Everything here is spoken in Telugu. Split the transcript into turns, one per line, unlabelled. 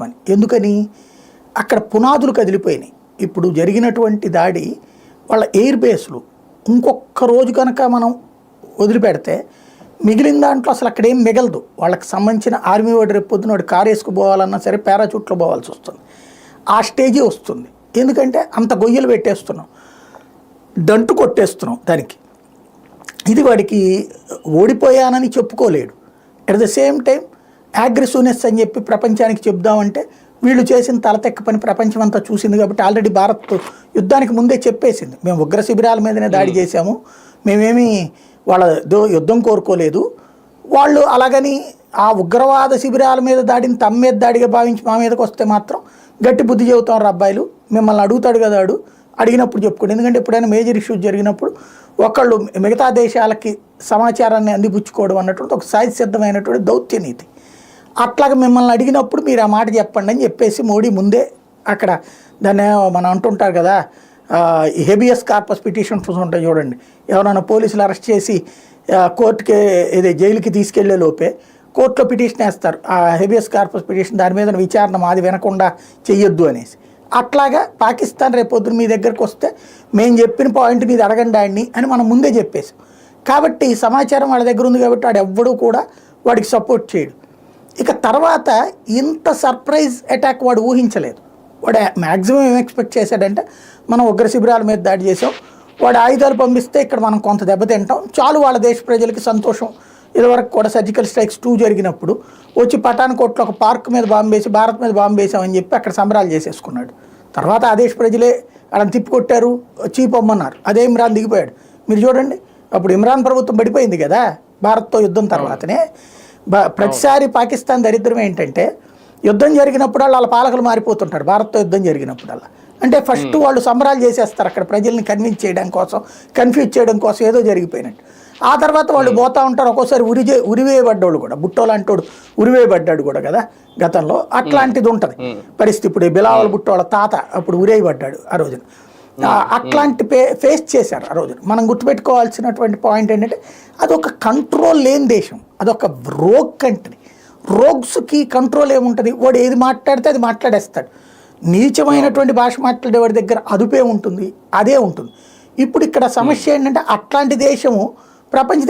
పంపించమని. ఎందుకని? అక్కడ పునాదులు కదిలిపోయినాయి. ఇప్పుడు జరిగినటువంటి దాడి వాళ్ళ ఎయిర్ బేస్లు ఇంకొక రోజు కనుక మనం వదిలిపెడితే మిగిలిన దాంట్లో అసలు అక్కడ ఏం మిగలదు. వాళ్ళకి సంబంధించిన ఆర్మీ వాడు రేపు పొద్దున వాడు కారు వేసుకుపోవాలన్నా సరే పారాచూట్లో పోవాల్సి వస్తుంది. ఆ స్టేజే వస్తుంది. ఎందుకంటే అంత గొయ్యలు పెట్టేస్తున్నాం, దంటు కొట్టేస్తున్నాం దానికి. ఇది వాడికి ఓడిపోయానని చెప్పుకోలేడు. At the same time aggressiveness అని చెప్పి ప్రపంచానికి చెప్దామంటే వీళ్ళు చేసిన తలతెక్క పని ప్రపంచం అంతా చూసింది. కాబట్టి ఆల్రెడీ భారత్ యుద్ధానికి ముందే చెప్పేసింది, మేము ఉగ్ర శిబిరాల మీదనే దాడి చేశాము, మేమేమి వాళ్ళ యుద్ధం కోరుకోలేదు. వాళ్ళు అలాగని ఆ ఉగ్రవాద శిబిరాల మీద దాడిని తమ మీద దాడిగా భావించి మా మీదకి వస్తే మాత్రం గట్టి బుద్ధి చెబుతాం అబ్బాయిలు, మిమ్మల్ని అడుగుతాడు కదా అడిగినప్పుడు చెప్పుకోండి. ఎందుకంటే ఎప్పుడైనా మేజర్ ఇష్యూస్ జరిగినప్పుడు ఒకళ్ళు మిగతా దేశాలకి సమాచారాన్ని అందిపుచ్చుకోవడం అన్నటువంటి ఒక సహజసిద్ధమైనటువంటి దౌత్య నీతి. అట్లాగా మిమ్మల్ని అడిగినప్పుడు మీరు ఆ మాట చెప్పండి అని చెప్పేసి మోడీ ముందే అక్కడ దాన్ని మనం అంటుంటారు కదా, హెబియస్ కార్పస్ పిటిషన్స్ ఉంటాయి చూడండి. ఎవరైనా పోలీసులు అరెస్ట్ చేసి కోర్టుకి ఏదే జైలుకి తీసుకెళ్లే లోపే కోర్టులో పిటిషన్ వేస్తారు, ఆ హెబియస్ కార్పస్ పిటిషన్, దాని మీద విచారణ మాది వినకుండా చెయ్యొద్దు అనేసి. అట్లాగా పాకిస్తాన్ రేపొద్దున మీ దగ్గరకు వస్తే మేము చెప్పిన పాయింట్ మీద అడగండి ఆయన్ని అని మనం ముందే చెప్పేసాం. కాబట్టి సమాచారం వాళ్ళ దగ్గర ఉంది కాబట్టి వాడు ఎవ్వడూ కూడా వాడికి సపోర్ట్ చేయడు. ఇక తర్వాత ఇంత సర్ప్రైజ్ అటాక్ వాడు ఊహించలేదు. వాడు మ్యాక్సిమం ఏం ఎక్స్పెక్ట్ చేశాడంటే మనం ఉగ్ర శిబిరాల మీద దాడి చేసాం, వాడు ఆయుధాలు పంపిస్తే ఇక్కడ మనం కొంత దెబ్బతింటాం చాలు, వాళ్ళ దేశ ప్రజలకి సంతోషం. ఇదివరకు కూడా సర్జికల్ స్ట్రైక్స్ 2 జరిగినప్పుడు వచ్చి పఠాన్కోట్లో ఒక పార్క్ మీద బాంబు వేసి భారత్ మీద బాంబు వేసామని చెప్పి అక్కడ సంబరాలు చేసేసుకున్నాడు. తర్వాత ఆ దేశ ప్రజలే వాళ్ళని తిప్పికొట్టారు, చీపమ్మన్నారు. అదే ఇమ్రాన్ దిగిపోయాడు. మీరు చూడండి, అప్పుడు ఇమ్రాన్ ప్రభుత్వం పడిపోయింది కదా భారత్తో యుద్ధం తర్వాతనే. ప్రతిసారి పాకిస్తాన్ దరిద్రం ఏంటంటే యుద్ధం జరిగినప్పుడు వాళ్ళ పాలకులు మారిపోతుంటారు. భారత్తో యుద్ధం జరిగినప్పుడల్లా అంటే ఫస్ట్ వాళ్ళు సంబరాలు చేసేస్తారు అక్కడ ప్రజల్ని కన్విన్స్ చేయడం కోసం, కన్ఫ్యూజ్ చేయడం కోసం ఏదో జరిగిపోయినట్టు. ఆ తర్వాత వాళ్ళు పోతూ ఉంటారు. ఒక్కోసారి ఉరివేయబడ్డాడు కూడా, బుట్టో లాంటోడు ఉరివేయబడ్డాడు కూడా కదా గతంలో. అట్లాంటిది ఉంటుంది పరిస్థితి. ఇప్పుడు బిలావల్ బుట్టో వాళ్ళ తాత అప్పుడు ఉరేయబడ్డాడు ఆ రోజున. అట్లాంటి ఫేస్ చేశారు ఆ రోజున. మనం గుర్తుపెట్టుకోవాల్సినటువంటి పాయింట్ ఏంటంటే అదొక కంట్రోల్ లేని దేశం, అదొక రోగ్ కంట్రీ. రోగ్స్కి కంట్రోల్ ఏముంటుంది? వాడు ఏది మాట్లాడితే అది మాట్లాడేస్తాడు. నీచమైనటువంటి భాష మాట్లాడేవాడి దగ్గర అదుపే ఉంటుంది, అదే ఉంటుంది. ఇప్పుడు ఇక్కడ సమస్య ఏంటంటే అట్లాంటి దేశము ప్రపంచ